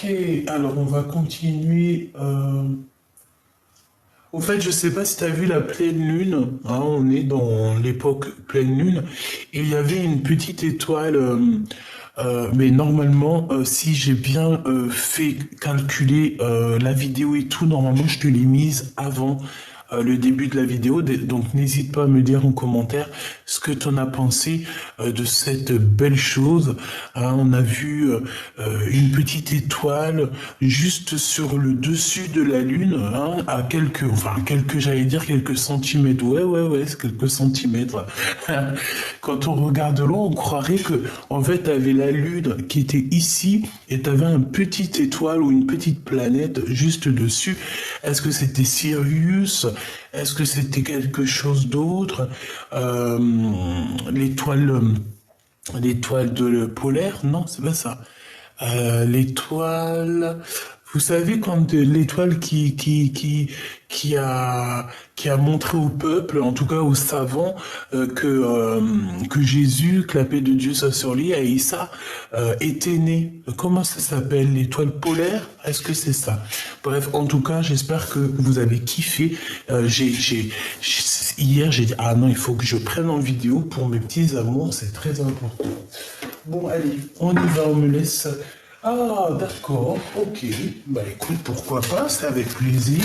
Ok, alors on va continuer. Au fait, je sais pas si tu as vu la pleine lune. Hein, on est dans l'époque pleine lune. Et il y avait une petite étoile. Mais normalement, si j'ai bien fait calculer la vidéo et tout, normalement, je te l'ai mise avant le début de la vidéo. Donc, n'hésite pas à me dire en commentaire ce que tu en as pensé de cette belle chose. Hein, on a vu une petite étoile juste sur le dessus de la Lune, hein, à j'allais dire quelques centimètres. Ouais, c'est quelques centimètres. Quand on regarde loin, on croirait que, en fait, t'avais la Lune qui était ici et t'avais un petite étoile ou une petite planète juste dessus. Est-ce que c'était Sirius? Est-ce que c'était quelque chose d'autre? Euh, l'étoile, l'étoile de polaire? Non, c'est pas ça. L'étoile, vous savez quand l'étoile qui a montré au peuple, en tout cas aux savants, que Jésus, que la paix de Dieu soit sur lui, Aïssa, était né. Comment ça s'appelle? L'étoile polaire? Est-ce que c'est ça? Bref, en tout cas, j'espère que vous avez kiffé. Hier, j'ai dit, ah non, il faut que je prenne en vidéo pour mes petits amours, c'est très important. Bon, allez, on y va, on me laisse. Ah, d'accord, ok. Bah écoute, pourquoi pas, c'est avec plaisir.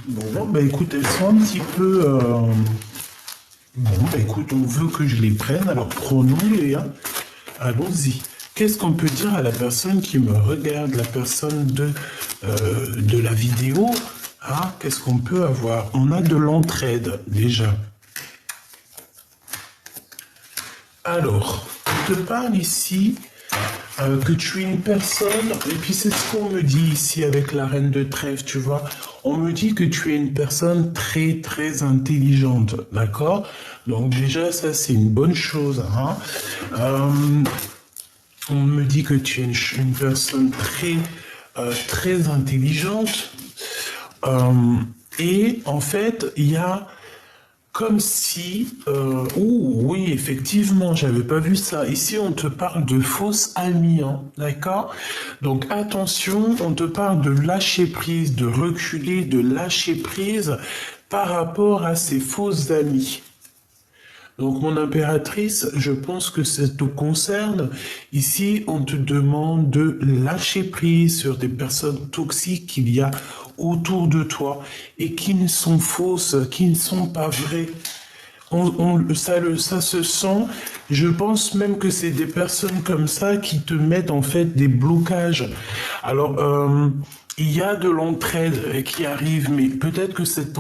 Bon, bah écoute, elles sont un petit peu... Bon, bah écoute, on veut que je les prenne, alors prenons-les, hein. Allons-y. Qu'est-ce qu'on peut dire à la personne qui me regarde, la personne de la vidéo? Ah, qu'est-ce qu'on peut avoir? On a de l'entraide, déjà. Alors, on te parle ici que tu es une personne, et puis c'est ce qu'on me dit ici avec la reine de trèfle, tu vois. On me dit que tu es une personne très très intelligente, d'accord? Donc déjà, ça c'est une bonne chose, hein. On me dit que tu es une personne très très intelligente. Et en fait, il y a comme si, oui, effectivement, j'avais pas vu ça. Ici, on te parle de fausses amies, hein, d'accord? Donc attention, on te parle de lâcher prise, de reculer, de lâcher prise par rapport à ces fausses amies. Donc, mon impératrice, je pense que ça te concerne. Ici, on te demande de lâcher prise sur des personnes toxiques qu'il y a autour de toi et qui ne sont fausses, qui ne sont pas vraies. Ça se sent. Je pense même que c'est des personnes comme ça qui te mettent en fait des blocages. Alors, il y a de l'entraide qui arrive, mais peut-être que cette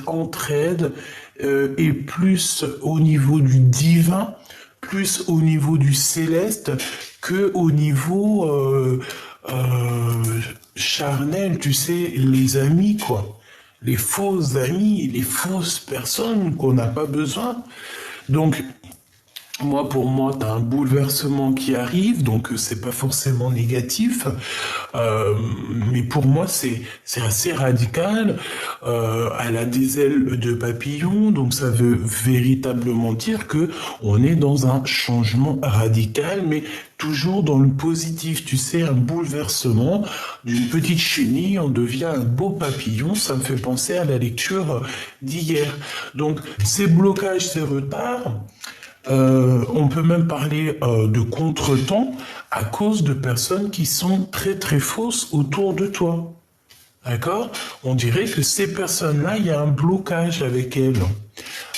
entraide est plus au niveau du divin, plus au niveau du céleste que au niveau charnel, tu sais, les amis, quoi. Les faux amis, les fausses personnes qu'on n'a pas besoin. Donc, pour moi, tu as un bouleversement qui arrive, donc c'est pas forcément négatif, mais pour moi, c'est assez radical. Elle a des ailes de papillon, donc ça veut véritablement dire que on est dans un changement radical, mais toujours dans le positif. Tu sais, un bouleversement d'une petite chenille, on devient un beau papillon. Ça me fait penser à la lecture d'hier. Donc, ces blocages, ces retards. On peut même parler de contretemps à cause de personnes qui sont très très fausses autour de toi. D'accord? On dirait que ces personnes-là, il y a un blocage avec elles.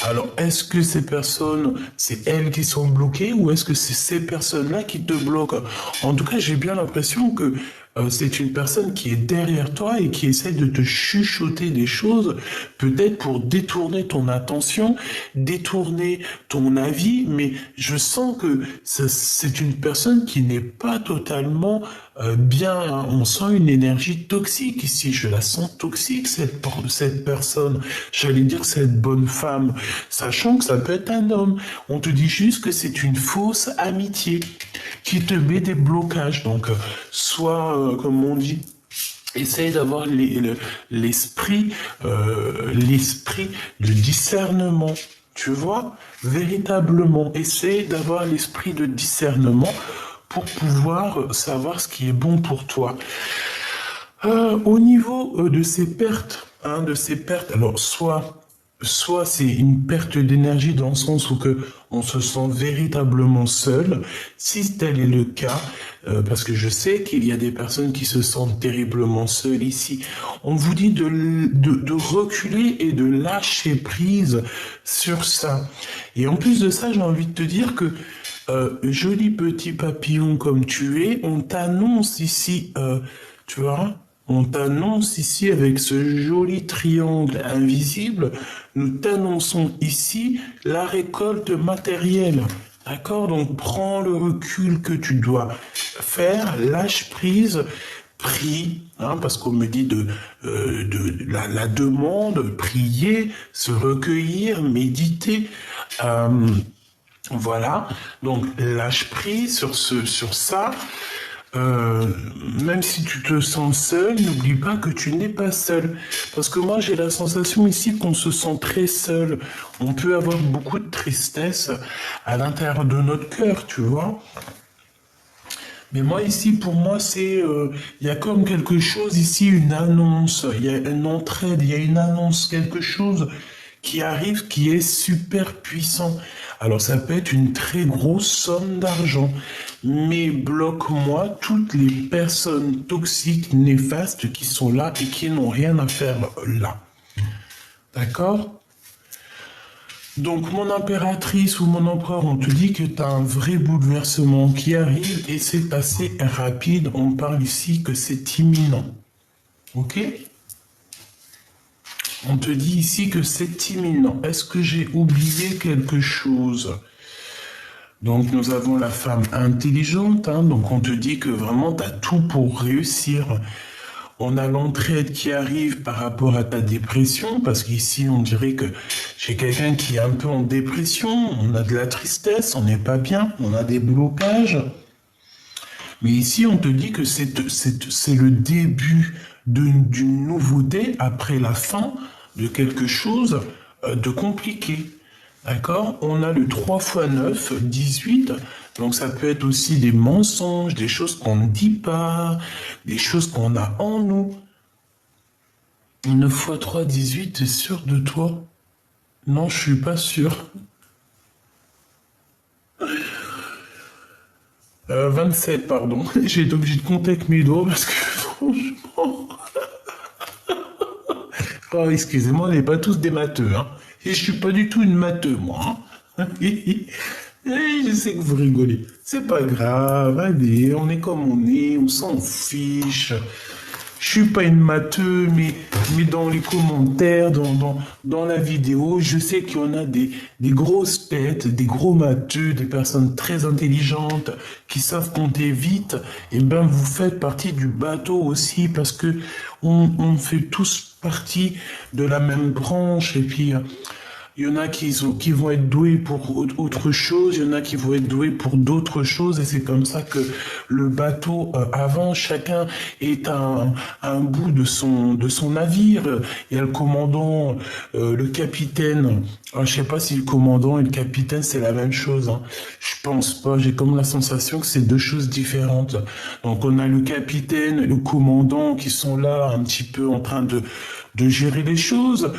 Alors, est-ce que ces personnes, c'est elles qui sont bloquées ou est-ce que c'est ces personnes-là qui te bloquent? En tout cas, j'ai bien l'impression que c'est une personne qui est derrière toi et qui essaie de te chuchoter des choses, peut-être pour détourner ton attention, détourner ton avis, mais je sens que c'est une personne qui n'est pas totalement bien, hein. On sent une énergie toxique ici, je la sens toxique, cette personne, j'allais dire cette bonne femme, sachant que ça peut être un homme. On te dit juste que c'est une fausse amitié qui te met des blocages. Donc, soit, comme on dit, essaye d'avoir l'esprit de discernement. Tu vois, véritablement, essaye d'avoir l'esprit de discernement pour pouvoir savoir ce qui est bon pour toi. Au niveau de ces pertes, alors soit c'est une perte d'énergie dans le sens où que on se sent véritablement seul, si tel est le cas, parce que je sais qu'il y a des personnes qui se sentent terriblement seules ici. On vous dit de reculer et de lâcher prise sur ça. Et en plus de ça, j'ai envie de te dire que joli petit papillon comme tu es, on t'annonce ici, tu vois, on t'annonce ici avec ce joli triangle invisible, nous t'annonçons ici la récolte matérielle. D'accord? Donc prends le recul que tu dois faire, lâche prise, prie, hein, parce qu'on me dit de la demande, prier, se recueillir, méditer. Voilà, donc lâche prise sur ça. Même si tu te sens seul, n'oublie pas que tu n'es pas seul. Parce que moi, j'ai la sensation ici qu'on se sent très seul. On peut avoir beaucoup de tristesse à l'intérieur de notre cœur, tu vois. Mais moi, ici, pour moi, il y a comme quelque chose ici, une annonce, il y a une entraide, il y a une annonce, quelque chose qui arrive, qui est super puissant. Alors ça peut être une très grosse somme d'argent, mais bloque-moi toutes les personnes toxiques, néfastes qui sont là et qui n'ont rien à faire là. D'accord? Donc mon impératrice ou mon empereur, on te dit que tu as un vrai bouleversement qui arrive et c'est assez rapide. On parle ici que c'est imminent. Ok? On te dit ici que c'est imminent. Est-ce que j'ai oublié quelque chose? Donc nous avons la femme intelligente, hein, donc on te dit que vraiment tu as tout pour réussir. On a l'entraide qui arrive par rapport à ta dépression, parce qu'ici on dirait que j'ai quelqu'un qui est un peu en dépression, on a de la tristesse, on n'est pas bien, on a des blocages. Mais ici on te dit que c'est le début d'une nouveauté après la fin de quelque chose de compliqué. D'accord? On a le 3 x 9, 18. Donc ça peut être aussi des mensonges, des choses qu'on ne dit pas, des choses qu'on a en nous. 9 x 3, 18, t'es sûr de toi? Non, je suis pas sûr. 27, pardon. J'ai été obligé de compter avec mes doigts parce que franchement... Oh, excusez-moi, on n'est pas tous des matheux, hein. Et je suis pas du tout une matheux, moi, hein. Je sais que vous rigolez. C'est pas grave, allez, on est comme on est, on s'en fiche. Je suis pas une matheux, mais dans les commentaires, dans la vidéo, je sais qu'il y en a des grosses têtes, des gros matheux, des personnes très intelligentes, qui savent compter vite. Et ben, vous faites partie du bateau aussi, parce que on fait tous partie de la même branche, et puis... Il y en a qui vont être doués pour autre chose, il y en a qui vont être doués pour d'autres choses, et c'est comme ça que le bateau avance. Chacun est à un bout de son navire. Il y a le commandant, le capitaine. Alors, je sais pas si le commandant et le capitaine c'est la même chose, hein. Je pense pas. J'ai comme la sensation que c'est deux choses différentes. Donc on a le capitaine, et le commandant qui sont là un petit peu en train de gérer les choses.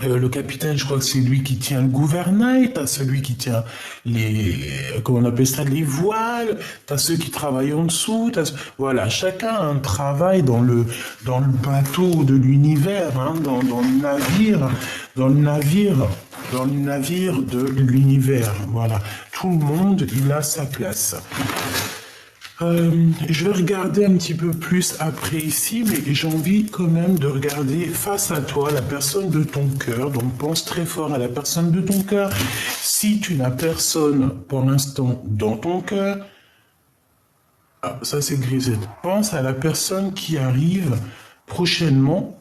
Le capitaine, je crois que c'est lui qui tient le gouvernail, t'as celui qui tient comment on appelle ça, les voiles, t'as ceux qui travaillent en dessous, voilà, chacun a un travail dans le bateau de l'univers, hein, dans le navire de l'univers, voilà. Tout le monde, il a sa place. Je vais regarder un petit peu plus après ici, mais j'ai envie quand même de regarder face à toi la personne de ton cœur. Donc pense très fort à la personne de ton cœur. Si tu n'as personne pour l'instant dans ton cœur, ah, ça c'est Grisette. Pense à la personne qui arrive prochainement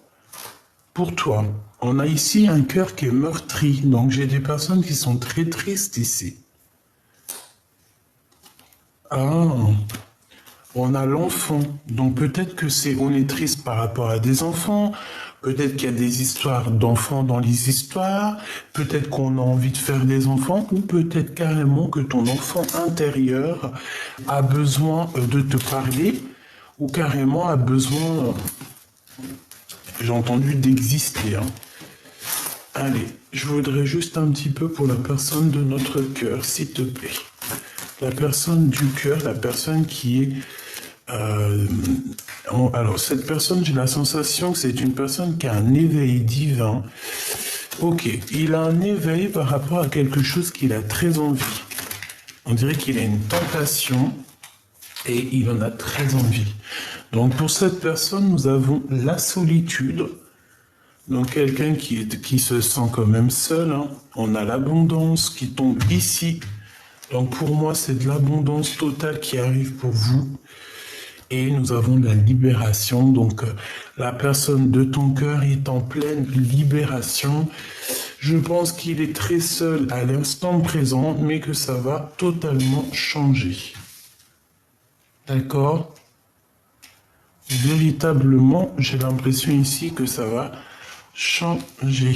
pour toi. On a ici un cœur qui est meurtri, donc j'ai des personnes qui sont très tristes ici. Ah... on a l'enfant. Donc peut-être que on est triste par rapport à des enfants, peut-être qu'il y a des histoires d'enfants dans les histoires, peut-être qu'on a envie de faire des enfants, ou peut-être carrément que ton enfant intérieur a besoin de te parler, ou carrément a besoin, j'ai entendu, d'exister, hein. Allez, je voudrais juste un petit peu pour la personne de notre cœur, s'il te plaît. La personne du cœur, la personne qui est... alors, cette personne, j'ai la sensation que c'est une personne qui a un éveil divin. Ok, il a un éveil par rapport à quelque chose qu'il a très envie. On dirait qu'il a une tentation et il en a très envie. Donc, pour cette personne, nous avons la solitude. Donc quelqu'un qui se sent quand même seul, hein. On a l'abondance qui tombe ici. Donc pour moi, c'est de l'abondance totale qui arrive pour vous. Et nous avons la libération. Donc la personne de ton cœur est en pleine libération. Je pense qu'il est très seul à l'instant présent, mais que ça va totalement changer. D'accord ? Véritablement, j'ai l'impression ici que ça va changer.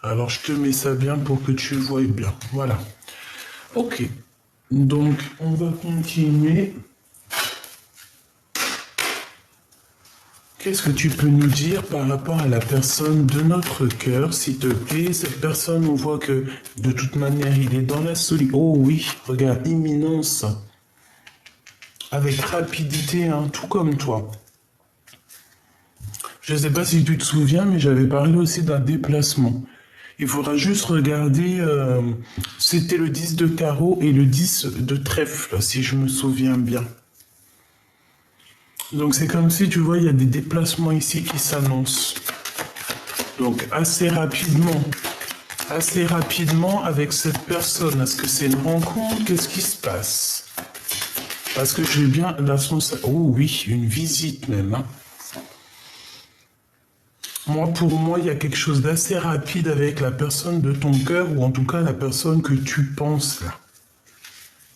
Alors, je te mets ça bien pour que tu vois bien. Voilà. Ok. Donc, on va continuer. Qu'est-ce que tu peux nous dire par rapport à la personne de notre cœur, s'il te plaît? Cette personne, on voit que, de toute manière, il est dans la solitude. Oh oui, regarde, imminence. Avec rapidité, hein, tout comme toi. Je ne sais pas si tu te souviens, mais j'avais parlé aussi d'un déplacement. Il faudra juste regarder, c'était le 10 de carreau et le 10 de trèfle, si je me souviens bien. Donc c'est comme si, tu vois, il y a des déplacements ici qui s'annoncent. Donc assez rapidement avec cette personne. Est-ce que c'est une rencontre? Qu'est-ce qui se passe? Parce que j'ai bien la sensation... Oh oui, une visite même, hein. Pour moi, il y a quelque chose d'assez rapide avec la personne de ton cœur, ou en tout cas la personne que tu penses là.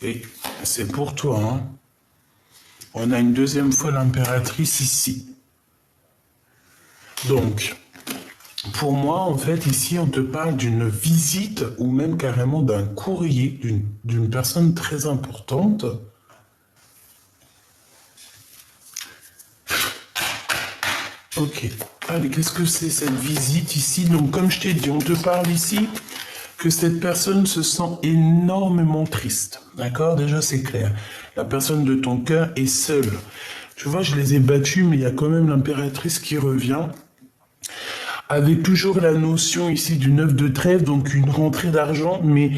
Et c'est pour toi, hein. On a une deuxième fois l'impératrice ici. Donc, pour moi, en fait, ici, on te parle d'une visite, ou même carrément d'un courrier d'une personne très importante. Ok. Allez, qu'est-ce que c'est cette visite ici? Donc, comme je t'ai dit, on te parle ici que cette personne se sent énormément triste. D'accord? Déjà, c'est clair. La personne de ton cœur est seule. Tu vois, je les ai battus, mais il y a quand même l'impératrice qui revient. Avec toujours la notion ici du 9 de trèfle, donc une rentrée d'argent, mais...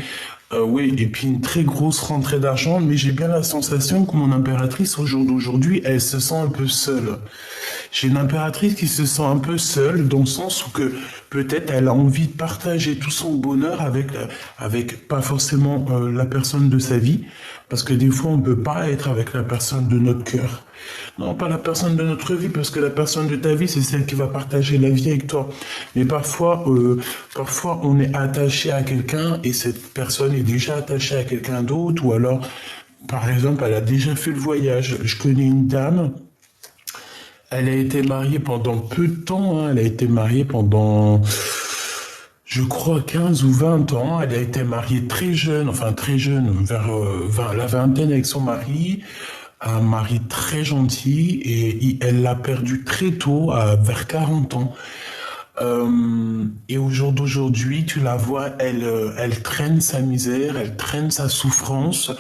oui, et puis une très grosse rentrée d'argent, mais j'ai bien la sensation que mon impératrice, au jour d'aujourd'hui, elle se sent un peu seule. J'ai une impératrice qui se sent un peu seule, dans le sens où que peut-être elle a envie de partager tout son bonheur avec pas forcément la personne de sa vie, parce que des fois on peut pas être avec la personne de notre cœur. Non, pas la personne de notre vie, parce que la personne de ta vie, c'est celle qui va partager la vie avec toi. Mais parfois on est attaché à quelqu'un et cette personne est déjà attachée à quelqu'un d'autre, ou alors, par exemple, elle a déjà fait le voyage. Je connais une dame. Elle a été mariée pendant peu de temps, hein. Elle a été mariée pendant, je crois, 15 ou 20 ans. Elle a été mariée très jeune, vers la vingtaine avec son mari. Un mari très gentil, et elle l'a perdu très tôt, vers 40 ans. Et au jour d'aujourd'hui, tu la vois, elle traîne sa misère, elle traîne sa souffrance.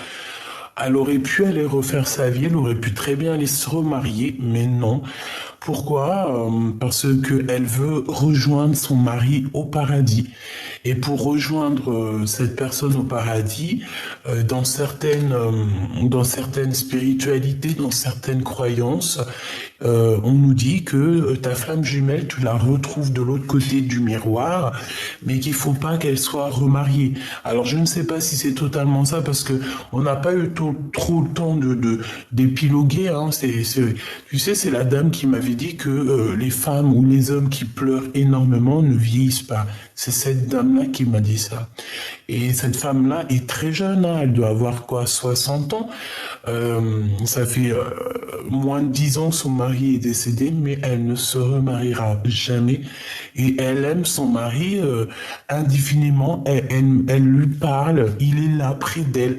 Elle aurait pu aller refaire sa vie, elle aurait pu très bien aller se remarier, mais non. Pourquoi? Parce que elle veut rejoindre son mari au paradis. Et pour rejoindre cette personne au paradis, dans certaines spiritualités, dans certaines croyances, on nous dit que ta flamme jumelle, tu la retrouves de l'autre côté du miroir, mais qu'il faut pas qu'elle soit remariée. Alors je ne sais pas si c'est totalement ça, parce que on n'a pas eu trop le temps d'épiloguer, hein. Tu sais, c'est la dame qui m'avait dit que les femmes ou les hommes qui pleurent énormément ne vieillissent pas. C'est cette dame femme-là qui m'a dit ça. Et cette femme-là est très jeune, hein, elle doit avoir quoi, 60 ans. Ça fait moins de 10 ans que son mari est décédé, mais elle ne se remariera jamais. Et elle aime son mari indéfiniment. Elle lui parle, il est là près d'elle.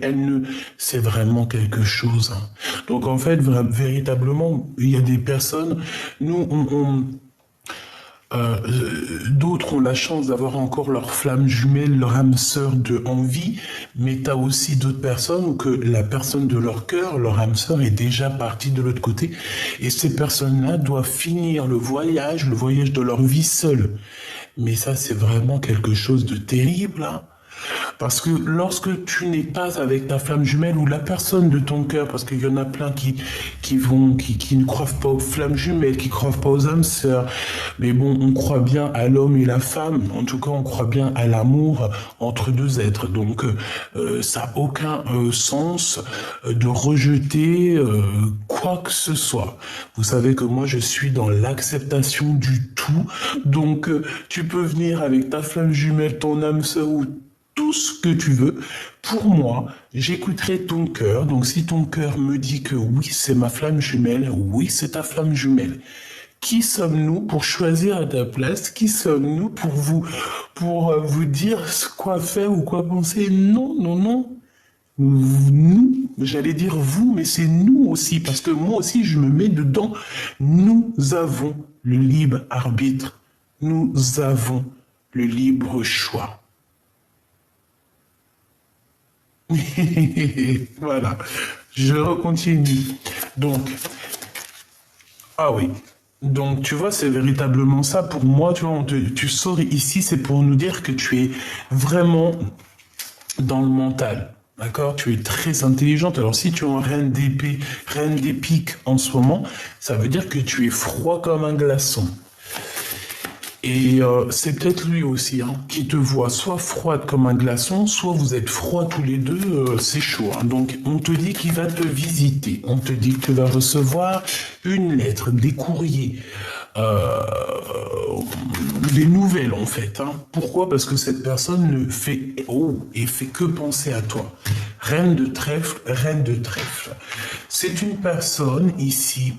C'est vraiment quelque chose, hein. Donc en fait, véritablement, il y a des personnes. Nous, d'autres ont la chance d'avoir encore leur flamme jumelle, leur âme sœur en vie, mais tu as aussi d'autres personnes où que la personne de leur cœur, leur âme sœur est déjà partie de l'autre côté, et ces personnes-là doivent finir le voyage de leur vie seule. Mais ça, c'est vraiment quelque chose de terrible, hein. Parce que lorsque tu n'es pas avec ta flamme jumelle ou la personne de ton cœur, parce qu'il y en a plein qui ne croient pas aux flammes jumelles, qui ne croient pas aux âmes sœurs, mais bon, on croit bien à l'homme et la femme, en tout cas on croit bien à l'amour entre deux êtres, donc ça n'a aucun sens de rejeter quoi que ce soit. Vous savez que moi je suis dans l'acceptation du tout, donc tu peux venir avec ta flamme jumelle, ton âme sœur ou tout ce que tu veux. Pour moi, j'écouterai ton cœur. Donc si ton cœur me dit que oui, c'est ma flamme jumelle, oui, c'est ta flamme jumelle. Qui sommes-nous pour choisir à ta place? Qui sommes-nous pour vous dire quoi faire ou quoi penser? Non, non, non. Nous, j'allais dire vous, mais c'est nous aussi, parce que moi aussi, je me mets dedans. Nous avons le libre arbitre. Nous avons le libre choix. Voilà, je recontinue. Donc, ah oui. Donc, tu vois, c'est véritablement ça. Pour moi, tu vois, tu sors ici, c'est pour nous dire que tu es vraiment dans le mental. D'accord? Tu es très intelligente. Alors, si tu es en reine d'épée, reine des piques en ce moment, ça veut dire que tu es froid comme un glaçon. Et c'est peut-être lui aussi, hein, qui te voit soit froide comme un glaçon, soit vous êtes froids tous les deux, c'est chaud, hein. Donc on te dit qu'il va te visiter, on te dit que tu vas recevoir une lettre, des courriers, des nouvelles en fait, hein. Pourquoi? Parce que cette personne ne fait fait que penser à toi. Reine de trèfle, reine de trèfle. C'est une personne ici.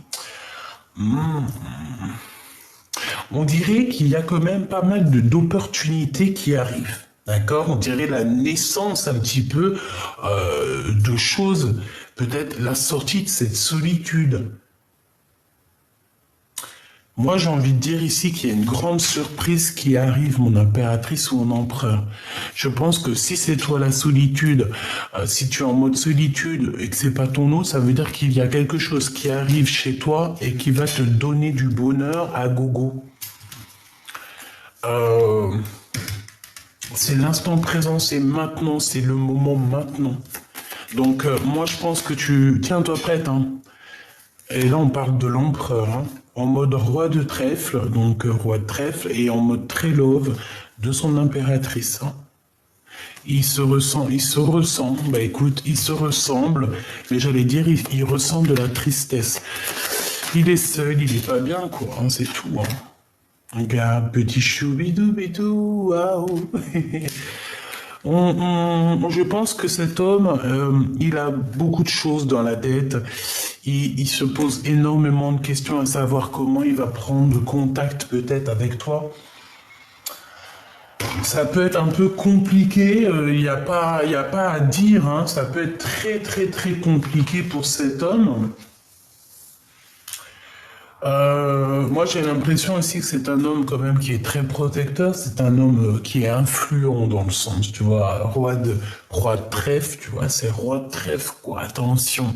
On dirait qu'il y a quand même pas mal d'opportunités qui arrivent. D'accord? On dirait la naissance un petit peu de choses, peut-être la sortie de cette solitude. Moi, j'ai envie de dire ici qu'il y a une grande surprise qui arrive, mon impératrice ou mon empereur. Je pense que si c'est toi la solitude, si tu es en mode solitude et que c'est pas ton eau, ça veut dire qu'il y a quelque chose qui arrive chez toi et qui va te donner du bonheur à gogo. C'est l'instant présent, c'est maintenant, c'est le moment maintenant. Donc moi je pense que tiens-toi prête, hein. Et là on parle de l'empereur, hein, en mode roi de trèfle, donc roi de trèfle, et en mode très love de son impératrice, hein. Il se ressemble, bah écoute, il se ressemble, mais j'allais dire, il ressent de la tristesse. Il est seul, il est pas bien, quoi, hein, c'est tout, hein. Regarde, petit choubidou-bidou, waouh. Je pense que cet homme, il a beaucoup de choses dans la tête. Il se pose énormément de questions à savoir comment il va prendre contact peut-être avec toi. Ça peut être un peu compliqué, il n'y a pas à dire, hein. Ça peut être très très très compliqué pour cet homme. Moi j'ai l'impression aussi que c'est un homme quand même qui est très protecteur, c'est un homme qui est influent dans le sens, tu vois, roi de trèfle, tu vois, c'est roi de trèfle, quoi, attention.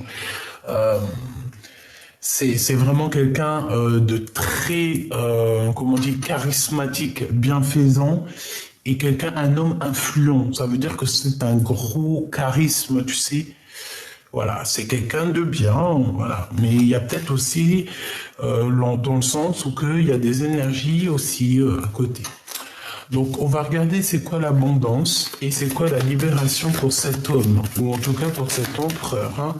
C'est vraiment quelqu'un de très, comment on dit, charismatique, bienfaisant, et un homme influent. Ça veut dire que c'est un gros charisme, tu sais. Voilà, c'est quelqu'un de bien, voilà. Mais il y a peut-être aussi, dans le sens où il y a des énergies aussi à côté. Donc, on va regarder c'est quoi l'abondance et c'est quoi la libération pour cet homme, ou en tout cas pour cet empereur, hein.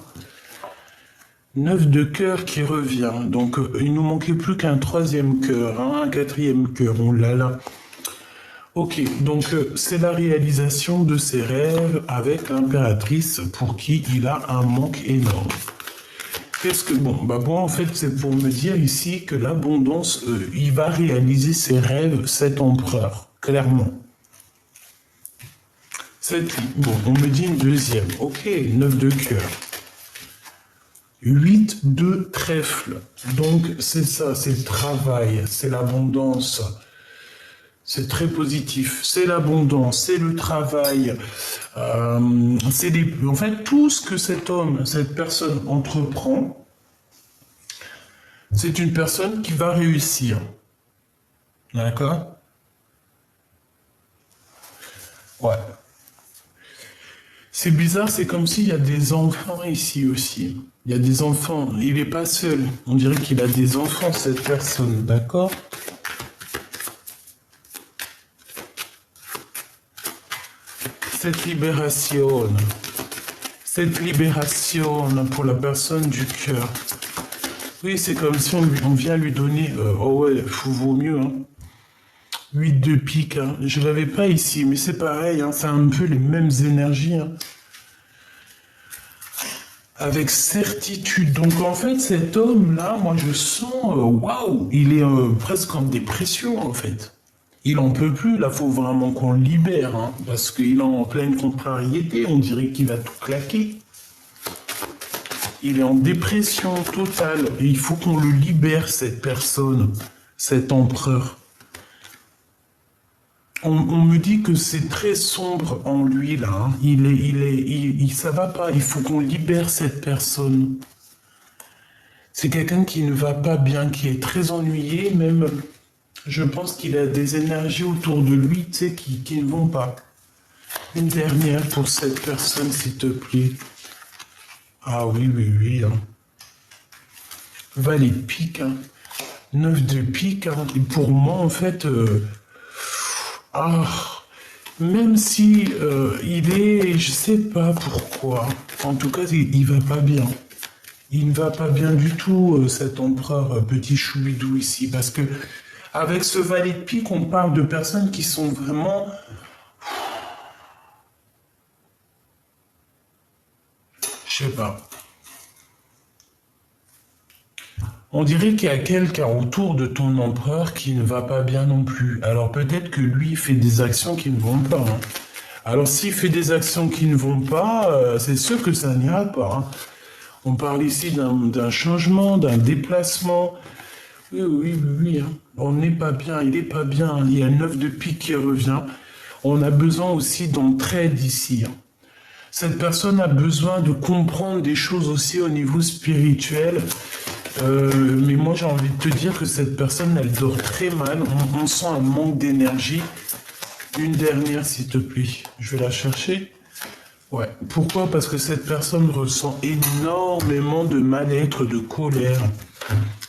9 de cœur qui revient. Donc, il nous manquait plus qu'un troisième cœur, hein, un quatrième cœur. Oh là là. Ok, donc c'est la réalisation de ses rêves avec l'impératrice pour qui il a un manque énorme. Qu'est-ce que bon, bah moi en fait c'est pour me dire ici que l'abondance, il va réaliser ses rêves, cet empereur, clairement. Bon, on me dit une deuxième. Ok, 9 de cœur. 8 de trèfle. Donc c'est ça, c'est le travail, c'est l'abondance. C'est très positif. C'est l'abondance, c'est le travail. En fait, tout ce que cet homme, cette personne entreprend, c'est une personne qui va réussir. D'accord? Ouais. C'est bizarre, c'est comme s'il y a des enfants ici aussi. Il y a des enfants. Il n'est pas seul. On dirait qu'il a des enfants, cette personne. D'accord? Cette libération pour la personne du cœur. Oui, c'est comme si on vient lui donner... oh ouais, vaut mieux, hein. 8 de pique, hein. Je ne l'avais pas ici, mais c'est pareil, hein. C'est un peu les mêmes énergies, hein. Avec certitude. Donc en fait, cet homme-là, moi je sens, waouh, il est presque en dépression en fait. Il en peut plus, là, faut vraiment qu'on le libère, hein, parce qu'il est en pleine contrariété, on dirait qu'il va tout claquer. Il est en dépression totale, et il faut qu'on le libère, cette personne, cet empereur. On me dit que c'est très sombre en lui, là, hein. Ça va pas, il faut qu'on libère cette personne. C'est quelqu'un qui ne va pas bien, qui est très ennuyé, même... Je pense qu'il a des énergies autour de lui, tu sais, qui ne vont pas. Une dernière pour cette personne, s'il te plaît. Ah oui, oui, oui. Hein. Valet de pique, hein. 9 de pique. Hein. Et pour moi, en fait, même si il est, je sais pas pourquoi. En tout cas, il va pas bien. Il ne va pas bien du tout, cet empereur petit choubidou ici, parce que avec ce valet de pique, on parle de personnes qui sont vraiment... Je sais pas. On dirait qu'il y a quelqu'un autour de ton empereur qui ne va pas bien non plus. Alors peut-être que lui fait des actions qui ne vont pas. Hein. Alors s'il fait des actions qui ne vont pas, c'est sûr que ça n'ira pas. Hein. On parle ici d'un changement, d'un déplacement. Oui, oui, oui, oui. Hein. On n'est pas bien, il n'est pas bien. Il y a le 9 de pique qui revient. On a besoin aussi d'entraide ici. Hein. Cette personne a besoin de comprendre des choses aussi au niveau spirituel. Mais moi, j'ai envie de te dire que cette personne, elle dort très mal. On sent un manque d'énergie. Une dernière, s'il te plaît. Je vais la chercher. Ouais. Pourquoi? Parce que cette personne ressent énormément de mal-être, de colère.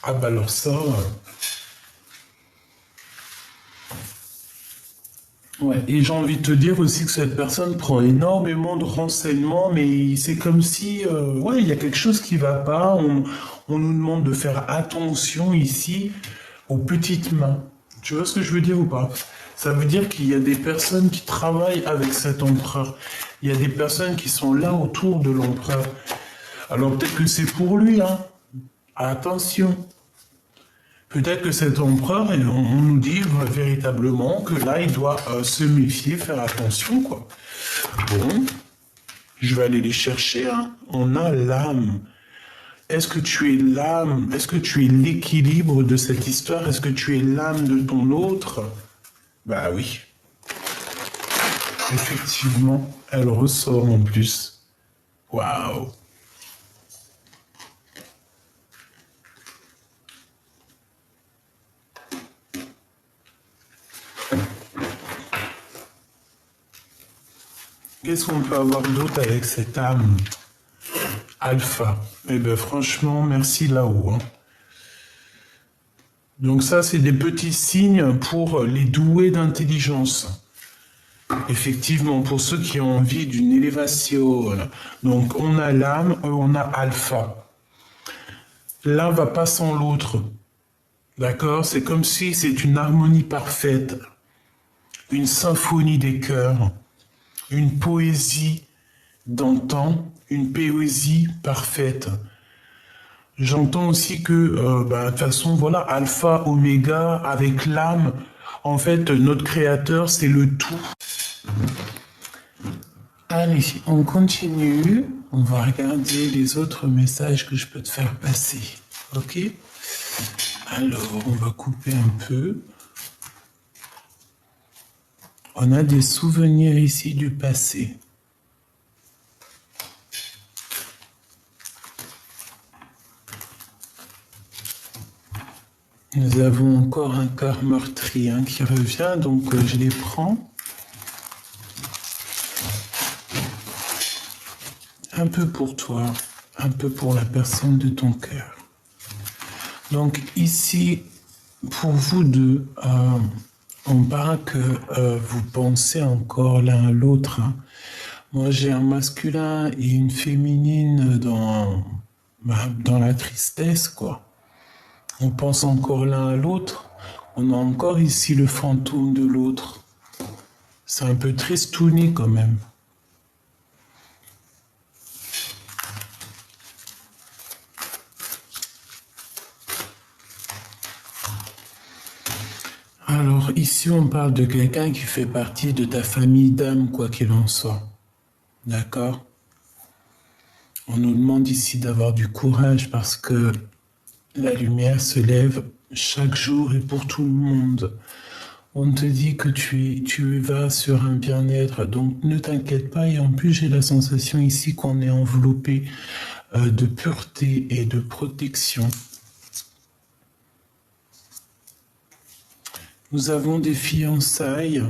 Ah bah alors ça... Ouais, et j'ai envie de te dire aussi que cette personne prend énormément de renseignements, mais c'est comme si, ouais, il y a quelque chose qui va pas. On nous demande de faire attention ici aux petites mains. Tu vois ce que je veux dire ou pas? Ça veut dire qu'il y a des personnes qui travaillent avec cet empereur. Il y a des personnes qui sont là autour de l'empereur. Alors peut-être que c'est pour lui, hein. Attention. Peut-être que cet empereur, on nous dit véritablement que là, il doit se méfier, faire attention, quoi. Bon, je vais aller les chercher, hein. On a l'âme. Est-ce que tu es l'âme? Est-ce que tu es l'équilibre de cette histoire? Est-ce que tu es l'âme de ton autre? Bah oui. Effectivement, elle ressort en plus. Waouh. Qu'est-ce qu'on peut avoir d'autre avec cette âme? Alpha. Eh bien, franchement, merci là-haut. Hein. Donc ça, c'est des petits signes pour les doués d'intelligence. Effectivement, pour ceux qui ont envie d'une élévation. Donc, on a l'âme, on a alpha. L'un va pas sans l'autre. D'accord? C'est comme si c'est une harmonie parfaite. une symphonie des cœurs, une poésie d'antan, une poésie parfaite. J'entends aussi que, de toute façon, voilà, alpha, oméga, avec l'âme, en fait, notre créateur, c'est le tout. Allez, on continue. On va regarder les autres messages que je peux te faire passer. Ok? Alors, on va couper un peu. On a des souvenirs ici du passé. Nous avons encore un cœur meurtri qui revient, donc je les prends. Un peu pour toi, un peu pour la personne de ton cœur. Donc ici, pour vous deux, on parle que vous pensez encore l'un à l'autre. Moi, j'ai un masculin et une féminine dans la tristesse, quoi. On pense encore l'un à l'autre. On a encore ici le fantôme de l'autre. C'est un peu tristouné quand même. Alors ici, on parle de quelqu'un qui fait partie de ta famille d'âme, quoi qu'il en soit. D'accord? On nous demande ici d'avoir du courage parce que la lumière se lève chaque jour et pour tout le monde. On te dit que tu vas sur un bien-être, donc ne t'inquiète pas. Et en plus, j'ai la sensation ici qu'on est enveloppé de pureté et de protection. Nous avons des fiançailles,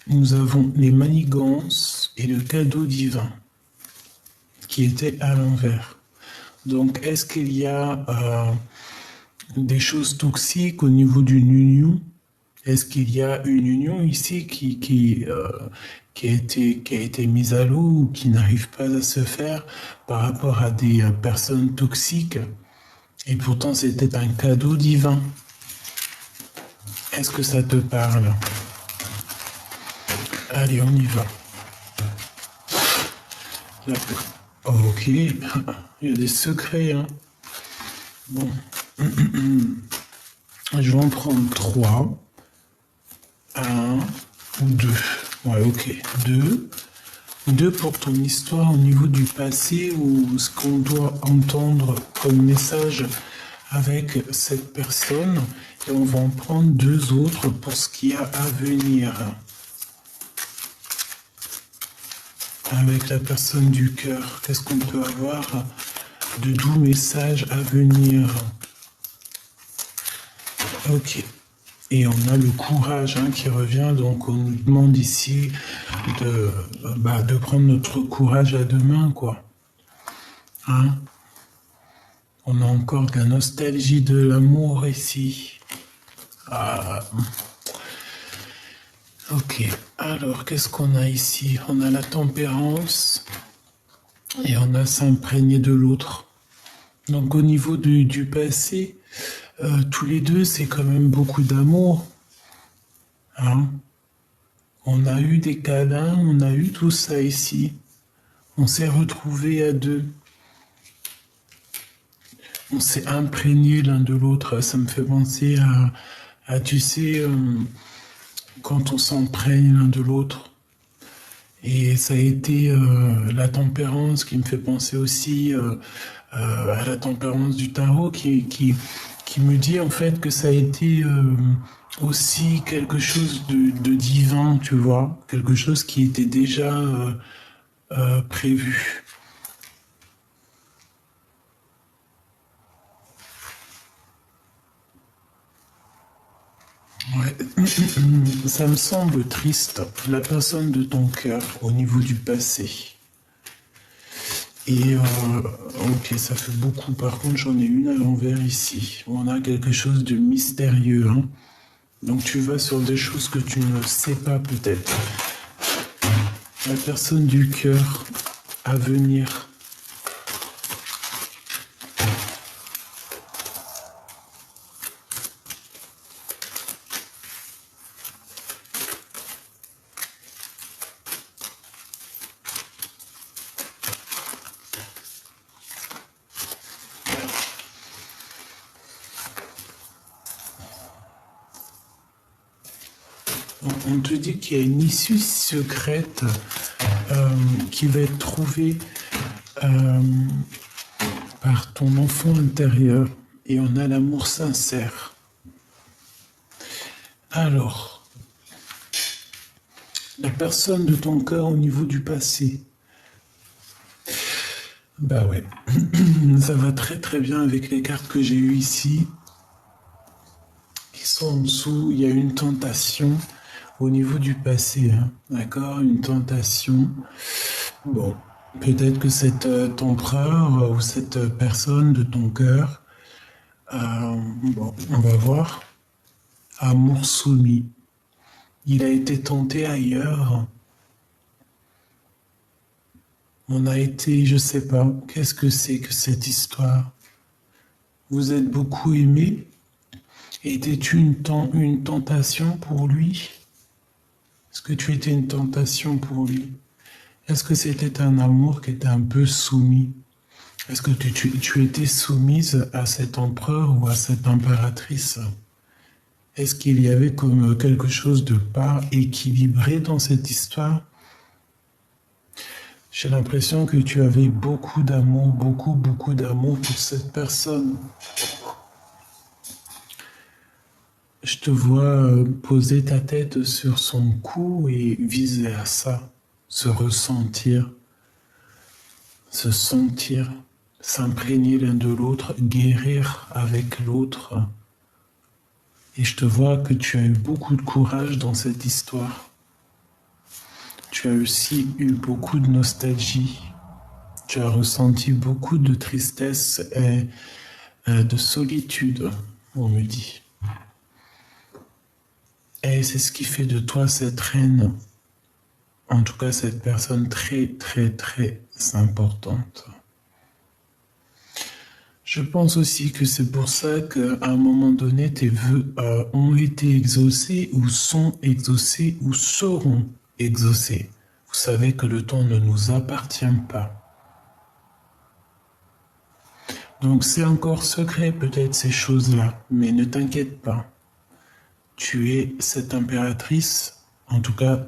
nous avons les manigances et le cadeau divin qui était à l'envers. Donc, est-ce qu'il y a des choses toxiques au niveau d'une union? Est-ce qu'il y a une union ici qui a été mise à l'eau ou qui n'arrive pas à se faire par rapport à des personnes toxiques? Et pourtant, c'était un cadeau divin. Est-ce que ça te parle? Allez, on y va. Oh, ok, il y a des secrets. Bon. Je vais en prendre 3. 1 ou 2. Ouais, ok. 2. 2 pour ton histoire au niveau du passé ou ce qu'on doit entendre comme message avec cette personne. Et on va en prendre 2 autres pour ce qu'il y a à venir. Avec la personne du cœur, qu'est-ce qu'on peut avoir de doux messages à venir? Ok. Et on a le courage qui revient, donc on nous demande ici de prendre notre courage à deux mains, quoi. On a encore la nostalgie de l'amour ici. Ok, alors qu'est-ce qu'on a ici? On a la tempérance et on a s'imprégner de l'autre. Donc au niveau du passé, tous les deux, c'est quand même beaucoup d'amour. On a eu des câlins, on a eu tout ça ici. On s'est retrouvés à deux. On s'est imprégné l'un de l'autre. Ça me fait penser à tu sais, quand on s'imprègne l'un de l'autre. Et ça a été la tempérance qui me fait penser aussi à la tempérance du tarot qui me dit en fait que ça a été aussi quelque chose de divin, tu vois, quelque chose qui était déjà prévu. Ouais. Ça me semble triste, la personne de ton cœur au niveau du passé. Et ok, ça fait beaucoup. Par contre, j'en ai une à l'envers ici. On a quelque chose de mystérieux. Donc tu vas sur des choses que tu ne sais pas peut-être. La personne du cœur à venir. on te dit qu'il y a une issue secrète qui va être trouvée euh, par ton enfant intérieur et on a l'amour sincère. Alors, la personne de ton cœur au niveau du passé. Bah ouais, ça va très très bien avec les cartes que j'ai eues ici. Qui sont en dessous, il y a une tentation au niveau du passé, hein, d'accord? Une tentation. Bon, peut-être que cet empereur ou cette personne de ton cœur, bon, on va voir. Amour soumis. Il a été tenté ailleurs. On a été, je sais pas, qu'est-ce que c'est que cette histoire? Vous êtes beaucoup aimé? Était-tu une tentation pour lui? Est-ce que tu étais une tentation pour lui? Est-ce que c'était un amour qui était un peu soumis? Est-ce que tu étais soumise à cet empereur ou à cette impératrice? Est-ce qu'il y avait comme quelque chose de pas équilibré dans cette histoire? J'ai l'impression que tu avais beaucoup d'amour, beaucoup d'amour pour cette personne. Je te vois poser ta tête sur son cou et viser à ça, se ressentir, se sentir, s'imprégner l'un de l'autre, guérir avec l'autre. Et je te vois que tu as eu beaucoup de courage dans cette histoire. Tu as aussi eu beaucoup de nostalgie. Tu as ressenti beaucoup de tristesse et de solitude, on me dit. Et c'est ce qui fait de toi cette reine, en tout cas cette personne très très très importante. Je pense aussi que c'est pour ça qu'à un moment donné, tes vœux ont été exaucés ou sont exaucés ou seront exaucés. Vous savez que le temps ne nous appartient pas. Donc c'est encore secret peut-être ces choses-là, mais ne t'inquiète pas. Tu es cette impératrice, en tout cas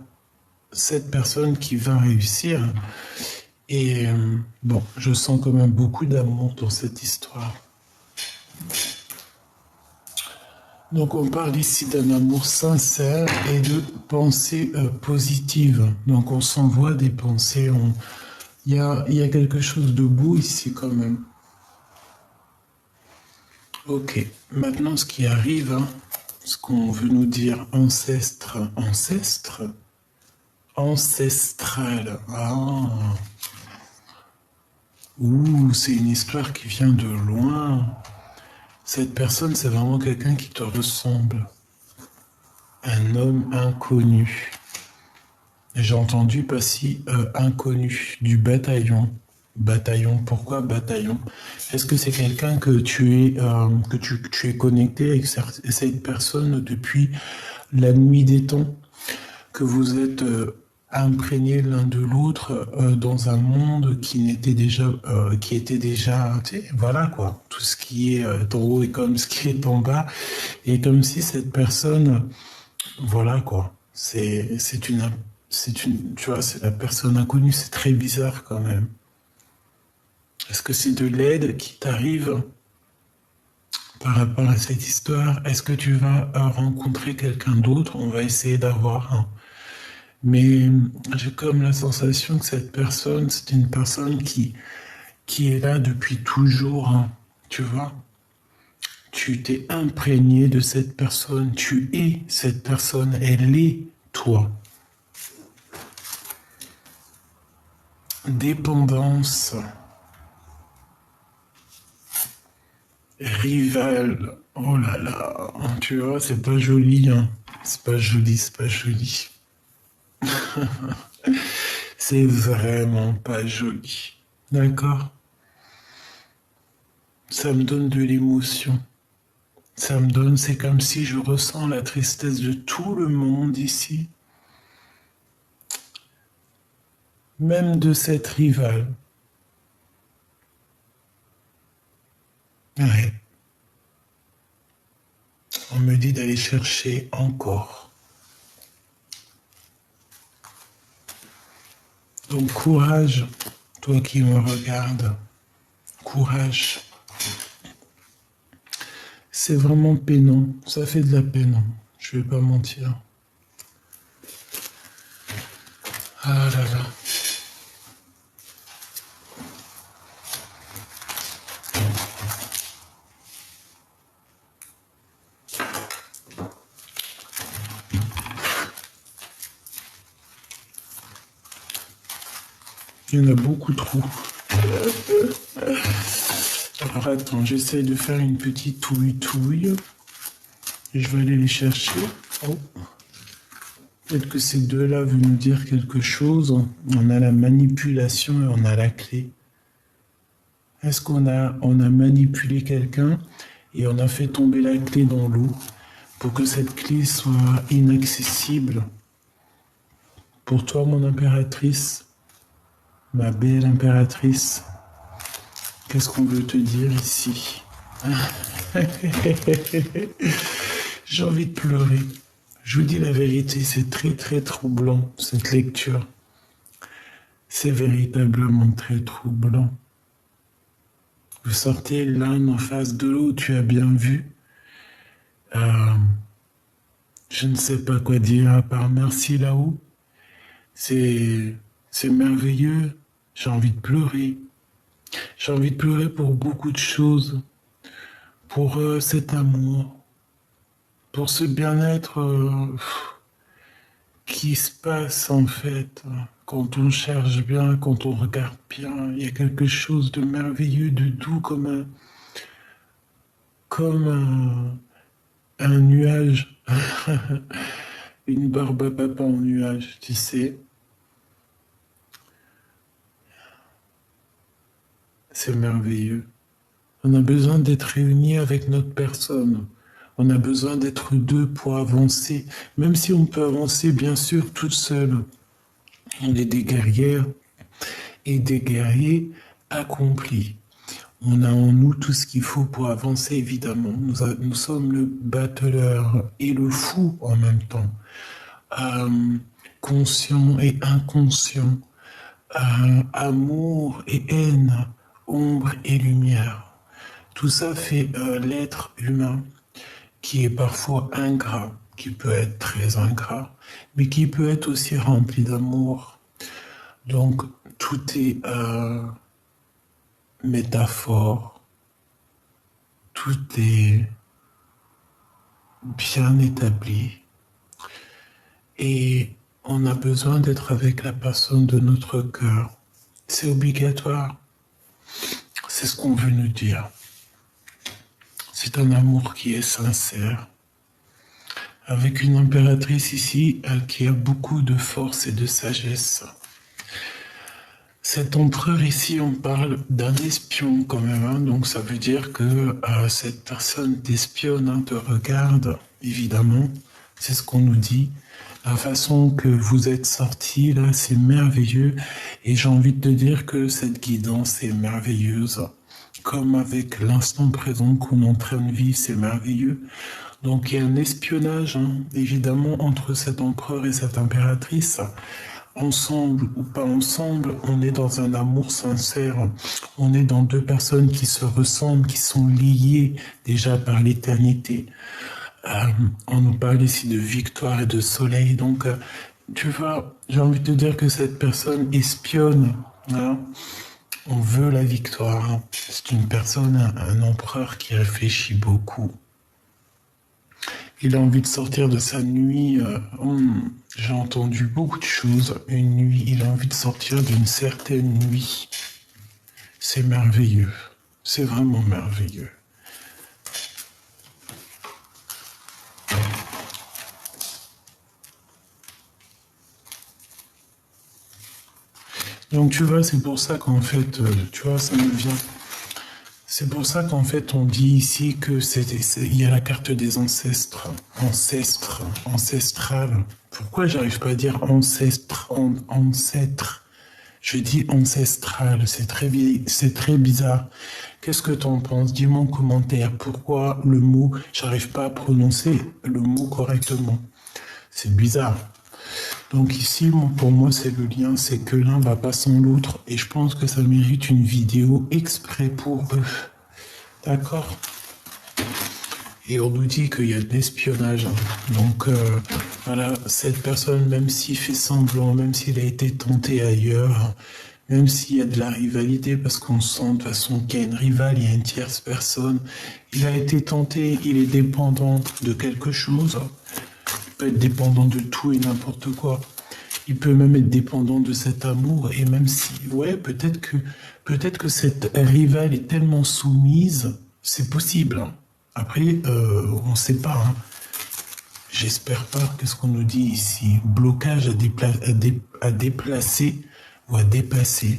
cette personne qui va réussir. Et bon, je sens quand même beaucoup d'amour dans cette histoire. Donc on parle ici d'un amour sincère et de pensées positives. Donc on s'envoie des pensées. Il y a quelque chose de beau ici quand même. Ok, maintenant ce qui arrive, hein, ce qu'on veut nous dire ancêtre, ancestral. Ah, ouh, c'est une histoire qui vient de loin. Cette personne, c'est vraiment quelqu'un qui te ressemble. Un homme inconnu. J'ai entendu pas si inconnu du bataillon. Bataillon, pourquoi bataillon? Est-ce que c'est quelqu'un que tu es connecté avec cette personne depuis la nuit des temps? Que vous êtes imprégnés l'un de l'autre dans un monde qui était déjà, tu sais, voilà quoi. Tout ce qui est en haut est comme ce qui est en bas. Et comme si cette personne, voilà quoi. Tu vois, c'est la personne inconnue. C'est très bizarre quand même. Est-ce que c'est de l'aide qui t'arrive par rapport à cette histoire? Est-ce que tu vas rencontrer quelqu'un d'autre? On va essayer d'avoir un. Mais j'ai comme la sensation que cette personne, c'est une personne qui est là depuis toujours, hein, tu vois. Tu t'es imprégné de cette personne, tu es cette personne, elle est toi. Dépendance, rival, oh là là, tu vois, c'est pas joli, hein. C'est pas joli, c'est pas joli. C'est vraiment pas joli. D'accord? Ça me donne de l'émotion. C'est comme si je ressens la tristesse de tout le monde ici. Même de cette rivale. Ouais. On me dit d'aller chercher encore. Donc courage, toi qui me regardes. Courage. C'est vraiment peinant. Ça fait de la peine. Je vais pas mentir. Ah là là. Il y en a beaucoup trop. Alors attends, j'essaye de faire une petite touille. Et je vais aller les chercher. Oh. Peut-être que ces deux-là veulent nous dire quelque chose. On a la manipulation et on a la clé. Est-ce qu'on a manipulé quelqu'un et on a fait tomber la clé dans l'eau pour que cette clé soit inaccessible pour toi, mon impératrice, ma belle impératrice? Qu'est-ce qu'on veut te dire ici? J'ai envie de pleurer. Je vous dis la vérité, c'est très très troublant, cette lecture. C'est véritablement très troublant. Vous sortez l'un en face de l'autre, tu as bien vu. Je ne sais pas quoi dire à part merci là-haut. C'est merveilleux. J'ai envie de pleurer. J'ai envie de pleurer pour beaucoup de choses. Pour cet amour. Pour ce bien-être qui se passe en fait. Quand on cherche bien, quand on regarde bien, il y a quelque chose de merveilleux, de doux comme un nuage. Une barbe à papa en nuage, tu sais. C'est merveilleux. On a besoin d'être réunis avec notre personne. On a besoin d'être deux pour avancer. Même si on peut avancer, bien sûr, toute seule. On est des guerrières et des guerriers accomplis. On a en nous tout ce qu'il faut pour avancer, évidemment. Nous sommes le battleur et le fou en même temps. Conscient et inconscient. Amour et haine. Ombre et lumière. Tout ça fait l'être humain qui est parfois ingrat, qui peut être très ingrat, mais qui peut être aussi rempli d'amour. Donc tout est métaphore, tout est bien établi. Et on a besoin d'être avec la personne de notre cœur. C'est obligatoire. C'est ce qu'on veut nous dire. C'est un amour qui est sincère. Avec une impératrice ici qui a beaucoup de force et de sagesse. Cet empereur ici, on parle d'un espion quand même. Hein, donc ça veut dire que cette personne t'espionne, hein, te regarde, évidemment. C'est ce qu'on nous dit. La façon que vous êtes sortis, là, c'est merveilleux. Et j'ai envie de te dire que cette guidance est merveilleuse. Comme avec l'instant présent qu'on est en train de vivre, c'est merveilleux. Donc il y a un espionnage, hein, évidemment, entre cet empereur et cette impératrice. Ensemble ou pas ensemble, on est dans un amour sincère. On est dans deux personnes qui se ressemblent, qui sont liées déjà par l'éternité. On nous parle ici de victoire et de soleil. Donc, tu vois, j'ai envie de te dire que cette personne espionne. Hein. On veut la victoire. C'est une personne, un empereur qui réfléchit beaucoup. Il a envie de sortir de sa nuit. J'ai entendu beaucoup de choses. Une nuit, il a envie de sortir d'une certaine nuit. C'est merveilleux. C'est vraiment merveilleux. Donc tu vois, c'est pour ça qu'en fait, tu vois, ça me vient. C'est pour ça qu'en fait, on dit ici que il y a la carte des ancêtres, ancestrale. Pourquoi j'arrive pas à dire ancêtre? Je dis ancestral, c'est très bizarre. Qu'est-ce que t'en penses? Dis-moi en commentaire. Pourquoi le mot, j'arrive pas à prononcer le mot correctement? C'est bizarre. Donc ici, pour moi, c'est le lien, c'est que l'un va pas sans l'autre. Et je pense que ça mérite une vidéo exprès pour eux. D'accord? Et on nous dit qu'il y a de l'espionnage. Donc voilà, cette personne, même s'il fait semblant, même s'il a été tenté ailleurs, même s'il y a de la rivalité, parce qu'on sent de toute façon qu'il y a une rivale, il y a une tierce personne, il a été tenté, il est dépendant de quelque chose. Il peut être dépendant de tout et n'importe quoi. Il peut même être dépendant de cet amour, et même si, ouais, peut-être que cette rivale est tellement soumise, c'est possible. Après, on ne sait pas. Hein. J'espère pas. Qu'est-ce qu'on nous dit ici? Blocage à déplacer ou à dépasser.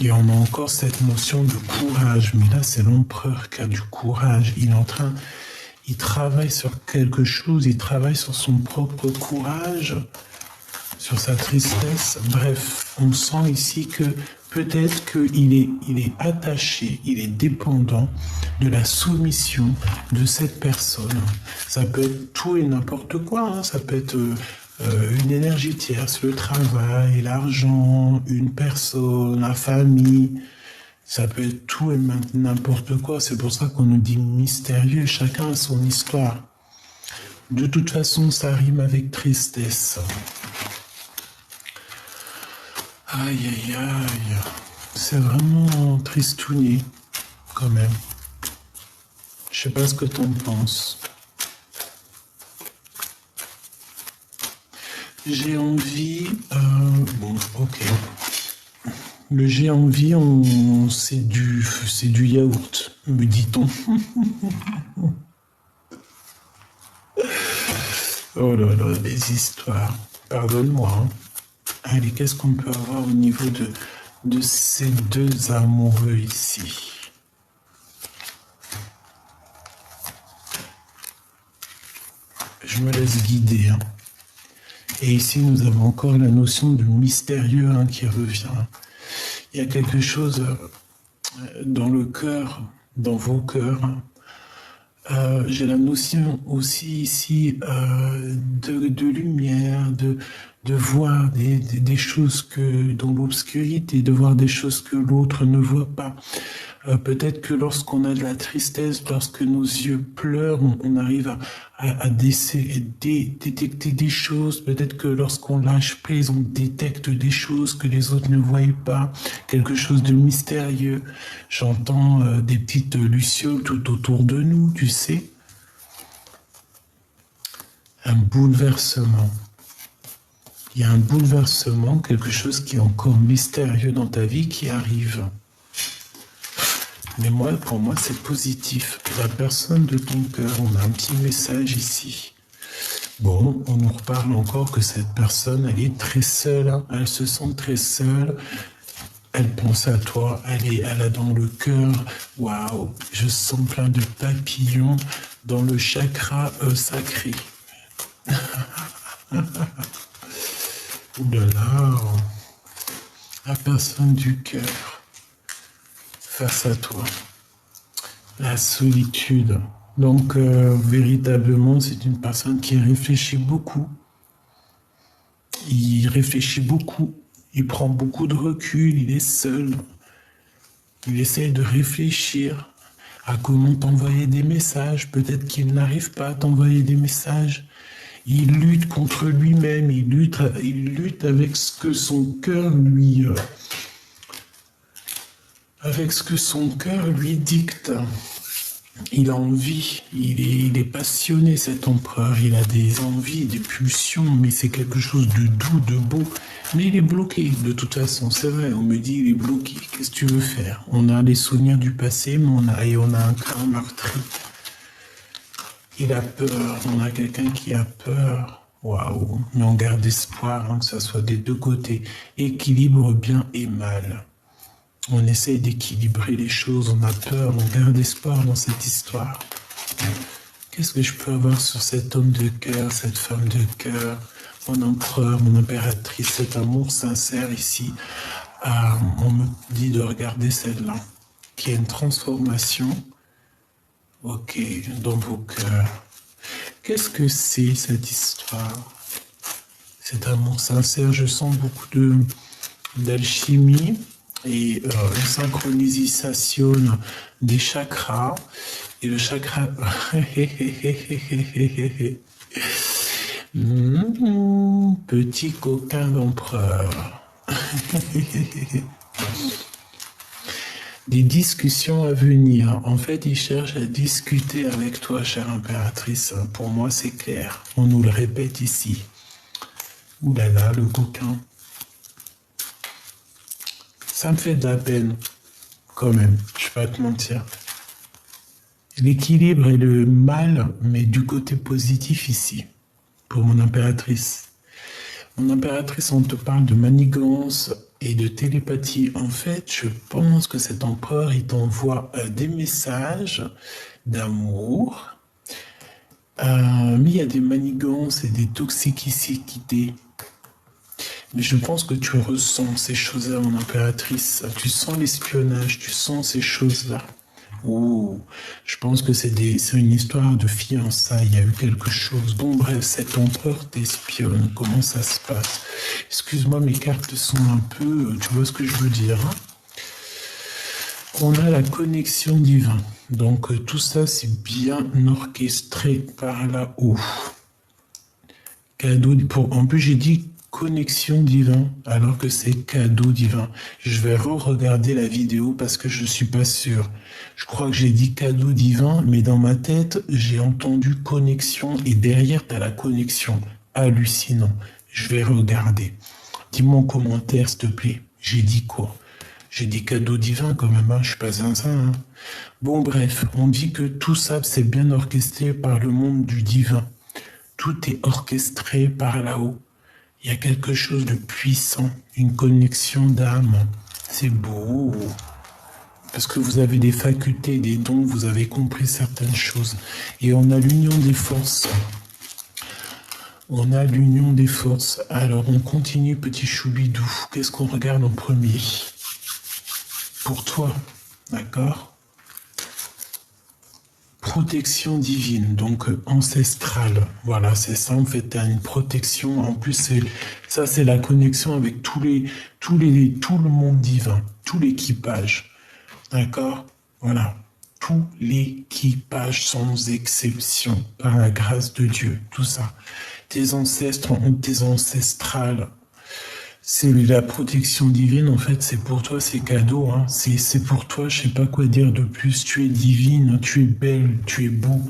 Et on a encore cette notion de courage. Mais là, c'est l'empereur qui a du courage. Il travaille sur quelque chose. Il travaille sur son propre courage, sur sa tristesse. Bref, on sent ici que peut-être qu'il est attaché, il est dépendant de la soumission de cette personne. Ça peut être tout et n'importe quoi, hein. Ça peut être une énergie tierce, le travail, l'argent, une personne, la famille. Ça peut être tout et n'importe quoi. C'est pour ça qu'on nous dit mystérieux, chacun a son histoire. De toute façon, ça rime avec tristesse. Aïe, aïe, aïe. C'est vraiment tristouné, quand même. Je sais pas ce que t'en penses. J'ai envie... bon, ok. Le j'ai envie, c'est du yaourt, me dit-on. Oh là là, les histoires. Pardonne-moi, hein. Allez, qu'est-ce qu'on peut avoir au niveau de ces deux amoureux ici? Je me laisse guider. Hein. Et ici, nous avons encore la notion de mystérieux hein, qui revient. Il y a quelque chose dans le cœur, dans vos cœurs. J'ai la notion aussi ici de lumière, de voir des choses que dans l'obscurité, de voir des choses que l'autre ne voit pas. Peut-être que lorsqu'on a de la tristesse, lorsque nos yeux pleurent, on arrive à détecter des choses. Peut-être que lorsqu'on lâche prise, on détecte des choses que les autres ne voient pas. Quelque chose de mystérieux. J'entends des petites lucioles tout autour de nous, tu sais. Un bouleversement. Il y a un bouleversement, quelque chose qui est encore mystérieux dans ta vie qui arrive. Mais moi, pour moi, c'est positif. La personne de ton cœur, on a un petit message ici. Bon, on nous reparle encore que cette personne, elle est très seule. Hein. Elle se sent très seule. Elle pense à toi. Elle a dans le cœur. Waouh, je sens plein de papillons dans le chakra sacré. Ouh là là. La personne du cœur. Face à toi. La solitude. Donc, véritablement, c'est une personne qui réfléchit beaucoup. Il réfléchit beaucoup. Il prend beaucoup de recul. Il est seul. Il essaie de réfléchir à comment t'envoyer des messages. Peut-être qu'il n'arrive pas à t'envoyer des messages. Il lutte contre lui-même. Il lutte avec ce que son cœur lui... avec ce que son cœur lui dicte. Il a envie, il est passionné cet empereur, il a des envies, des pulsions, mais c'est quelque chose de doux, de beau. Mais il est bloqué, de toute façon, c'est vrai, on me dit il est bloqué, qu'est-ce que tu veux faire? On a les souvenirs du passé, mais on a un cœur meurtri. Il a peur, on a quelqu'un qui a peur. Waouh, mais on garde espoir, hein, que ça soit des deux côtés. Équilibre bien et mal. On essaye d'équilibrer les choses, on a peur, on garde espoir dans cette histoire. Qu'est-ce que je peux avoir sur cet homme de cœur, cette femme de cœur, mon empereur, mon impératrice, cet amour sincère ici? On me dit de regarder celle-là, qui a une transformation, ok, dans vos cœurs. Qu'est-ce que c'est cette histoire? Cet amour sincère, je sens beaucoup d'alchimie et une synchronisation des chakras. Et le chakra... petit coquin d'empereur. Des discussions à venir. En fait, il cherche à discuter avec toi, chère impératrice. Pour moi, c'est clair. On nous le répète ici. Ouh là là, le coquin. Ça me fait de la peine, quand même. Je vais pas te mentir. L'équilibre est le mal, mais du côté positif ici, pour mon impératrice. Mon impératrice, on te parle de manigance et de télépathie. En fait, je pense que cet empereur, il t'envoie des messages d'amour, mais il y a des manigances et des toxicités. Mais je pense que tu ressens ces choses-là, mon impératrice. Tu sens l'espionnage, tu sens ces choses-là. Oh, je pense que c'est une histoire de fiançailles, il y a eu quelque chose. Bon bref, cet empereur t'espionne, comment ça se passe? Excuse-moi, mes cartes sont un peu... Tu vois ce que je veux dire, hein? On a la connexion divine. Donc tout ça, c'est bien orchestré par là-haut. Cadeau en plus, j'ai dit connexion divine, alors que c'est cadeau divin. Je vais re-regarder la vidéo parce que je suis pas sûr. Je crois que j'ai dit cadeau divin, mais dans ma tête, j'ai entendu connexion et derrière, tu as la connexion. Hallucinant. Je vais regarder. Dis-moi en commentaire, s'il te plaît. J'ai dit quoi? J'ai dit cadeau divin quand même, hein. Je suis pas zinzin. Hein. Bon, bref, on dit que tout ça, c'est bien orchestré par le monde du divin. Tout est orchestré par là-haut. Il y a quelque chose de puissant, une connexion d'âme. C'est beau. Parce que vous avez des facultés, des dons, vous avez compris certaines choses. Et on a l'union des forces. On a l'union des forces. Alors on continue, petit choubidou. Qu'est-ce qu'on regarde en premier? Pour toi, d'accord? Protection divine, donc ancestrale. Voilà, c'est ça, en fait, tu as une protection. En plus, c'est la connexion avec tout le monde divin, tout l'équipage. D'accord? Voilà. Tout l'équipage sans exception, par la grâce de Dieu, tout ça. Tes ancêtres ont tes ancestrales. C'est la protection divine, en fait, c'est pour toi, c'est cadeau, hein. C'est pour toi, je sais pas quoi dire de plus. Tu es divine, tu es belle, tu es beau.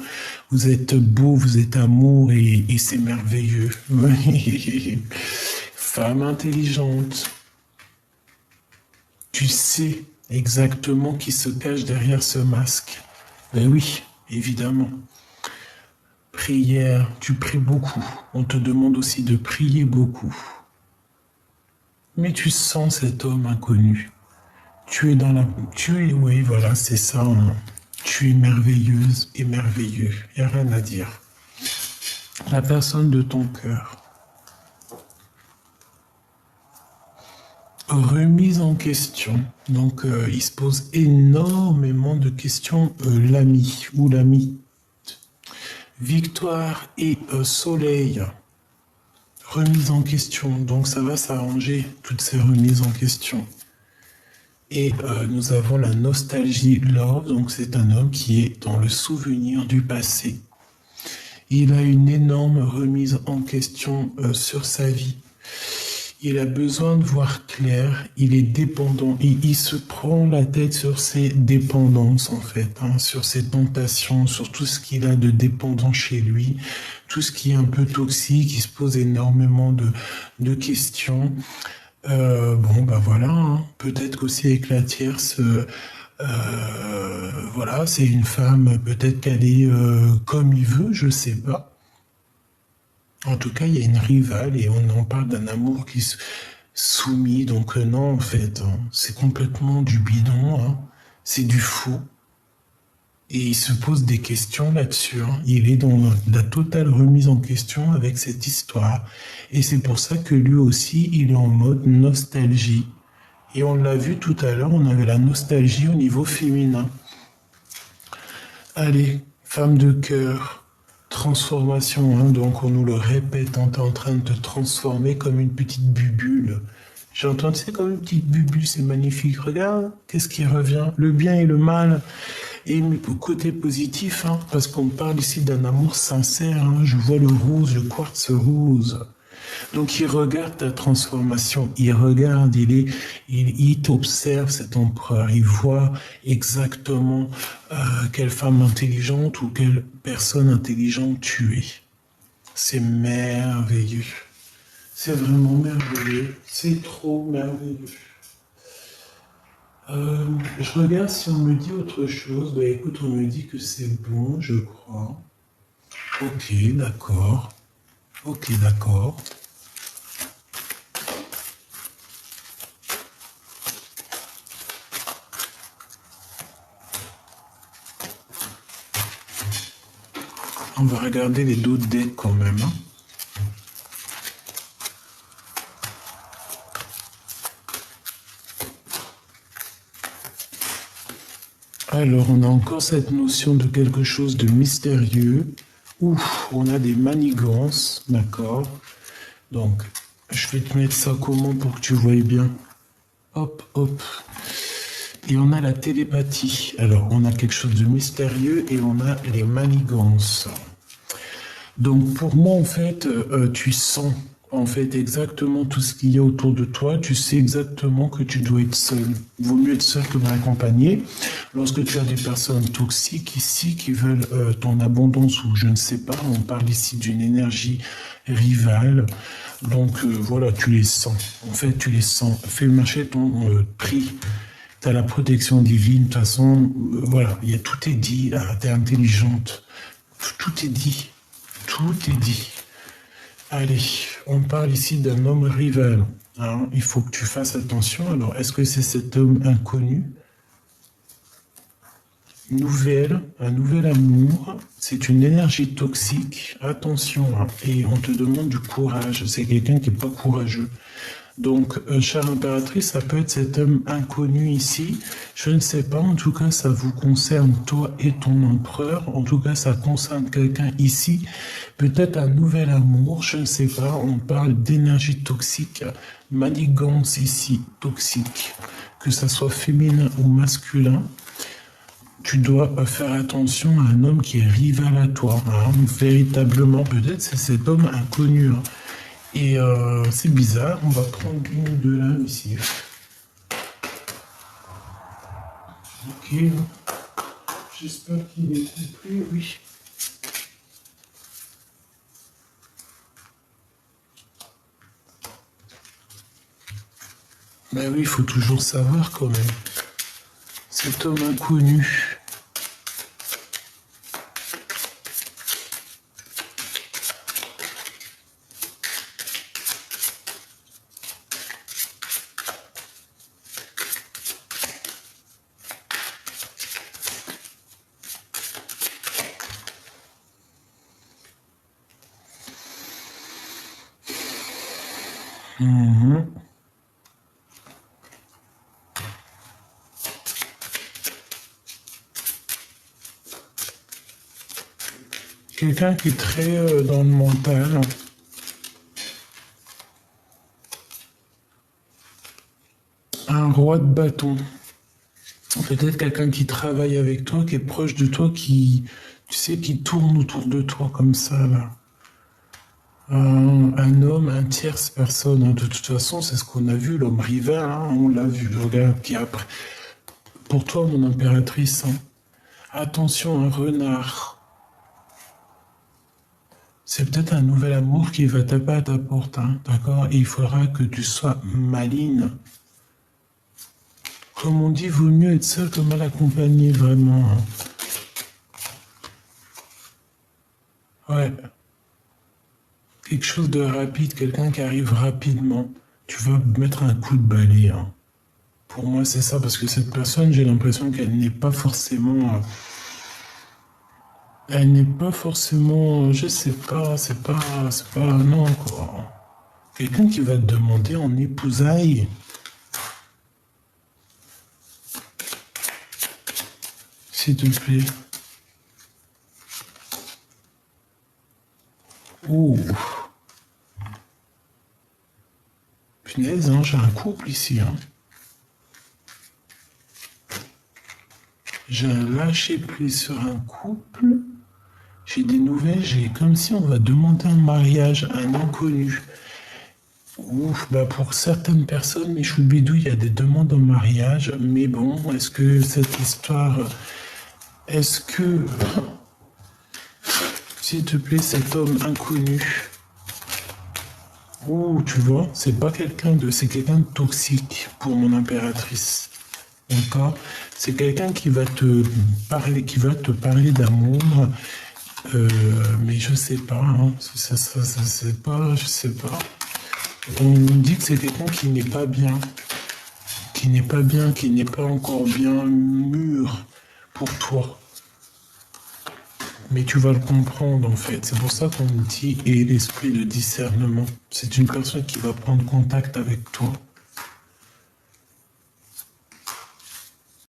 Vous êtes beau, vous êtes amour et c'est merveilleux. Femme intelligente. Tu sais exactement qui se cache derrière ce masque. Ben oui, évidemment. Prière, tu pries beaucoup. On te demande aussi de prier beaucoup. Mais tu sens cet homme inconnu. Oui, voilà, c'est ça. Hein. Tu es merveilleuse et merveilleux. Il n'y a rien à dire. La personne de ton cœur. Remise en question. Donc, il se pose énormément de questions. L'ami ou l'ami. Victoire et soleil. Remise en question. Donc, ça va s'arranger, toutes ces remises en question. Et nous avons la nostalgie love. Donc, c'est un homme qui est dans le souvenir du passé. Il a une énorme remise en question sur sa vie. Il a besoin de voir clair, il est dépendant, il se prend la tête sur ses dépendances en fait, hein, sur ses tentations, sur tout ce qu'il a de dépendant chez lui, tout ce qui est un peu toxique, il se pose énormément de questions. Bon, bah voilà, hein, peut-être qu'aussi avec la tierce, voilà, c'est une femme, peut-être qu'elle est comme il veut, je sais pas. En tout cas, il y a une rivale et on en parle d'un amour qui se soumis. Donc non, en fait, hein, c'est complètement du bidon, hein, c'est du faux. Et il se pose des questions là-dessus. Hein. Il est dans la totale remise en question avec cette histoire. Et c'est pour ça que lui aussi, il est en mode nostalgie. Et on l'a vu tout à l'heure, on avait la nostalgie au niveau féminin. Allez, femme de cœur. Transformation, hein, donc on nous le répète, on est en train de te transformer comme une petite bubule. J'entends, c'est comme une petite bubule, c'est magnifique. Regarde, qu'est-ce qui revient? Le bien et le mal. Et côté positif, hein, parce qu'on parle ici d'un amour sincère, hein, je vois le rose, le quartz rose. Donc il regarde ta transformation, il regarde, il t'observe cet empereur, il voit exactement quelle femme intelligente ou quelle personne intelligente tu es. C'est merveilleux. C'est vraiment merveilleux. C'est trop merveilleux. Je regarde si on me dit autre chose. Bah écoute, on me dit que c'est bon, je crois. Ok, d'accord. Ok, d'accord. On va regarder les d'autres decks quand même. Hein. Alors, on a encore cette notion de quelque chose de mystérieux. Ouf, on a des manigances, d'accord. Donc, je vais te mettre ça comment pour que tu voyes bien. Hop, hop. Et on a la télépathie. Alors, on a quelque chose de mystérieux et on a les manigances. Donc, pour moi, en fait, tu sens en fait exactement tout ce qu'il y a autour de toi. Tu sais exactement que tu dois être seul. Il vaut mieux être seul que mal accompagné. Lorsque tu as des personnes toxiques ici qui veulent ton abondance ou je ne sais pas, on parle ici d'une énergie rivale. Donc voilà, tu les sens. En fait, tu les sens. Fais marcher ton prix. Tu as la protection divine. De toute façon, voilà, tout est dit. Tu es intelligente. Tout est dit. Tout est dit. Allez, on parle ici d'un homme rival. Hein. Il faut que tu fasses attention. Alors, est-ce que c'est cet homme inconnu? Un nouvel amour, c'est une énergie toxique. Attention, hein. Et on te demande du courage. C'est quelqu'un qui n'est pas courageux. Donc, chère impératrice, ça peut être cet homme inconnu ici. Je ne sais pas, en tout cas, ça vous concerne, toi et ton empereur. En tout cas, ça concerne quelqu'un ici. Peut-être un nouvel amour, je ne sais pas. On parle d'énergie toxique, manigance ici, toxique. Que ça soit féminin ou masculin. Tu dois faire attention à un homme qui est rival à toi. Hein. Véritablement, peut-être c'est cet homme inconnu. Hein. Et c'est bizarre, on va prendre une ou deux là ici. Ok, j'espère qu'il est complet, oui. Ben oui, il faut toujours savoir quand même. Cet homme inconnu. Mhm. Quelqu'un qui est très dans le mental. Un roi de bâton. Peut-être quelqu'un qui travaille avec toi, qui est proche de toi, qui, tu sais, qui tourne autour de toi comme ça, là. Un homme, un tierce personne. Hein. De toute façon, c'est ce qu'on a vu, l'homme rival, hein, on l'a vu. Regarde, qui après. Pour toi, mon impératrice, hein, attention, un renard. C'est peut-être un nouvel amour qui va taper à ta porte, hein, d'accord? Et il faudra que tu sois maligne. Comme on dit, vaut mieux être seul que mal accompagné, vraiment. Hein. Ouais. Quelque chose de rapide, quelqu'un qui arrive rapidement. Tu vas mettre un coup de balai. Hein. Pour moi, c'est ça, parce que cette personne, j'ai l'impression qu'elle n'est pas forcément... elle n'est pas forcément... je sais pas, c'est pas... non, quoi. Quelqu'un qui va te demander en épousailles. S'il te plaît. Ouh. Punaise, hein, j'ai un couple ici. Hein. J'ai un lâcher prise sur un couple. J'ai des nouvelles, j'ai comme si on va demander un mariage à un inconnu. Ouf, bah pour certaines personnes, mes choubidous, il y a des demandes en mariage, mais bon, est-ce que cette histoire, est-ce que, s'il te plaît, cet homme inconnu, ouh, tu vois, c'est pas c'est quelqu'un de toxique pour mon impératrice. D'accord? C'est quelqu'un qui va te parler d'amour, mais je sais pas, hein, c'est pas, je sais pas. On me dit que c'est quelqu'un qui n'est pas bien, qui n'est pas encore bien mûr pour toi. Mais tu vas le comprendre en fait. C'est pour ça qu'on me dit et l'esprit de discernement. C'est une personne qui va prendre contact avec toi.